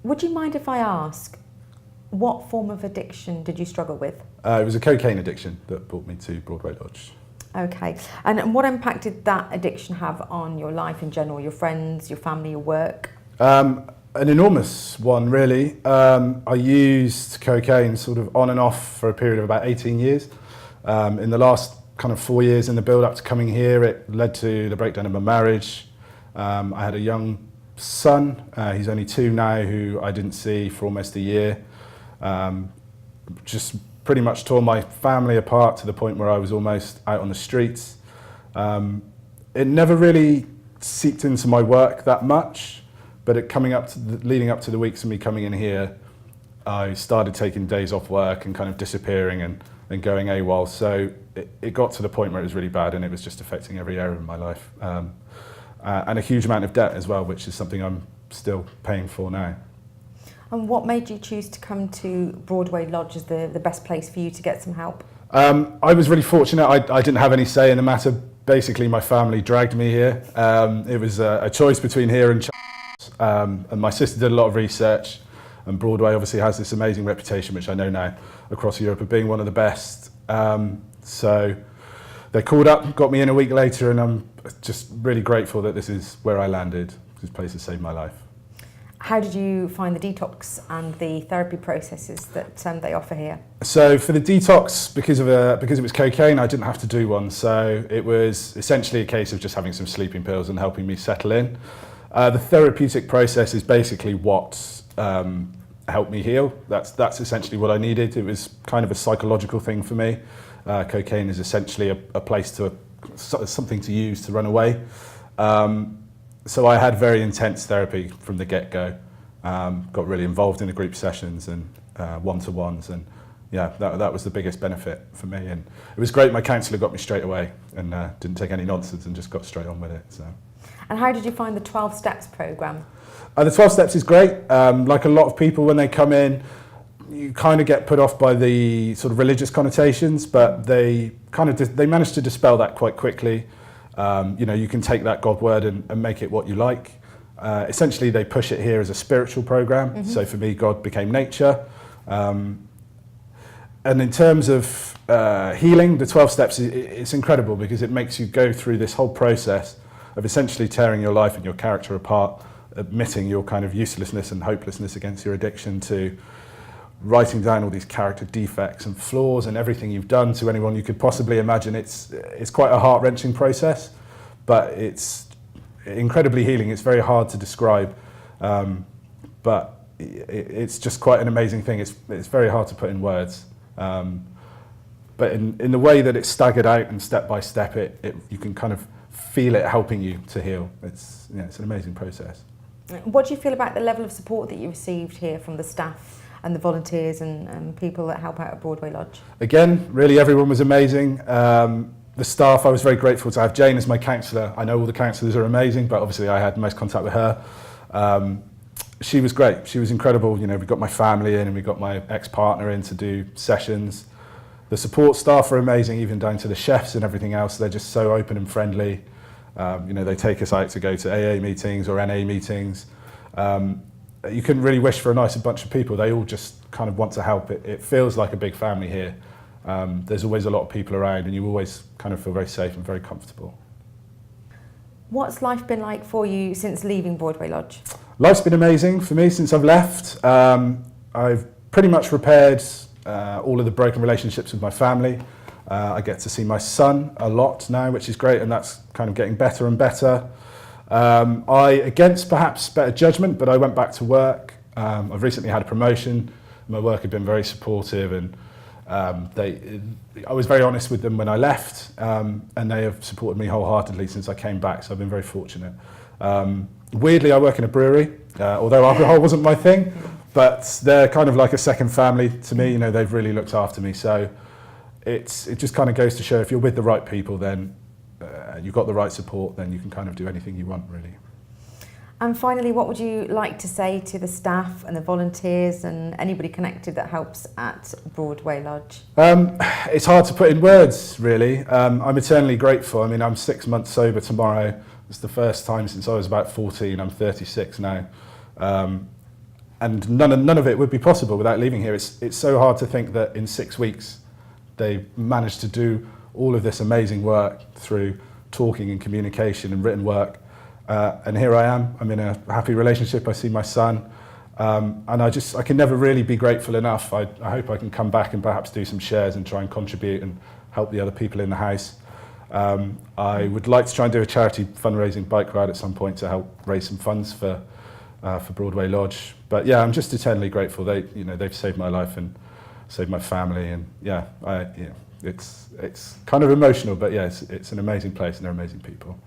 Would you mind if I ask, what form of addiction did you struggle with? It was a cocaine addiction that brought me to Broadway Lodge. Okay, and what impact did that addiction have on your life in general, your friends, your family, your work? An enormous one, really. I used cocaine sort of on and off for a period of about 18 years. In the last kind of 4 years in the build-up to coming here, it led to the breakdown of my marriage. I had a young son, he's only 2 now, who I didn't see for almost a year. Just pretty much tore my family apart to the point where I was almost out on the streets. It never really seeped into my work that much, but leading up to the weeks of me coming in here, I started taking days off work and kind of disappearing and going AWOL. So it got to the point where it was really bad, and it was just affecting every area of my life. And a huge amount of debt as well, which is something I'm still paying for now. And what made you choose to come to Broadway Lodge as the best place for you to get some help? I was really fortunate. I didn't have any say in the matter. Basically, my family dragged me here. It was a choice between here and and my sister did a lot of research, and Broadway obviously has this amazing reputation, which I know now across Europe, of being one of the best. So they called up, got me in a week later, and I'm just really grateful that this is where I landed. This place has saved my life. How did you find the detox and the therapy processes that they offer here? So for the detox, because it was cocaine, I didn't have to do one. So it was essentially a case of just having some sleeping pills and helping me settle in. The therapeutic process is basically what helped me heal. That's essentially what I needed. It was kind of a psychological thing for me. Cocaine is essentially a place something to use to run away. So I had very intense therapy from the get-go. Got really involved in the group sessions and one-to-ones, and yeah, that was the biggest benefit for me. And it was great. My counsellor got me straight away and didn't take any nonsense and just got straight on with it. So. And how did you find the 12 Steps programme? The 12 Steps is great. Like a lot of people, when they come in, you kind of get put off by the sort of religious connotations, but they manage to dispel that quite quickly. You can take that God word and make it what you like. Essentially, they push it here as a spiritual program. Mm-hmm. So for me, God became nature. And in terms of healing, the 12 Steps, it's incredible because it makes you go through this whole process of essentially tearing your life and your character apart, admitting your kind of uselessness and hopelessness against your addiction, to writing down all these character defects and flaws and everything you've done to anyone you could possibly imagine. It's quite a heart-wrenching process, but it's incredibly healing. It's very hard to describe, but it's just quite an amazing thing. It's very hard to put in words, but in the way that it's staggered out and step by step, you can kind of feel it helping you to heal. It's an amazing process. What do you feel about the level of support that you received here from the staff and the volunteers and people that help out at Broadway Lodge? Again, really everyone was amazing. The staff, I was very grateful to have Jane as my counsellor. I know all the counsellors are amazing, but obviously I had most contact with her. She was great. She was incredible. We got my family in and we got my ex-partner in to do sessions. The support staff are amazing, even down to the chefs and everything else. They're just so open and friendly. They take us out to go to AA meetings or NA meetings. You couldn't really wish for a nicer bunch of people. They all just kind of want to help. It feels like a big family here. There's always a lot of people around and you always kind of feel very safe and very comfortable. What's life been like for you since leaving Broadway Lodge? Life's been amazing for me since I've left. I've pretty much repaired all of the broken relationships with my family. I get to see my son a lot now, which is great, and that's kind of getting better and better. Against perhaps better judgment, but I went back to work. I've recently had a promotion. My work had been very supportive, and I was very honest with them when I left, and they have supported me wholeheartedly since I came back, so I've been very fortunate. Weirdly, I work in a brewery, although alcohol wasn't my thing, but they're kind of like a second family to me. They've really looked after me, so it just kind of goes to show if you're with the right people, then you've got the right support, then you can kind of do anything you want, really. And finally, what would you like to say to the staff and the volunteers and anybody connected that helps at Broadway Lodge? It's hard to put in words, really. I'm eternally grateful. I mean, I'm 6 months sober tomorrow. It's the first time since I was about 14. I'm 36 now. and none of it would be possible without leaving here. It's so hard to think that in 6 weeks they managed to do all of this amazing work through talking and communication and written work. And here I am. I'm in a happy relationship. I see my son. And I can never really be grateful enough. I hope I can come back and perhaps do some shares and try and contribute and help the other people in the house. I would like to try and do a charity fundraising bike ride at some point to help raise some funds for Broadway Lodge. But yeah, I'm just eternally grateful. They've saved my life and saved my family, and it's kind of emotional, but yeah, it's an amazing place and they're amazing people.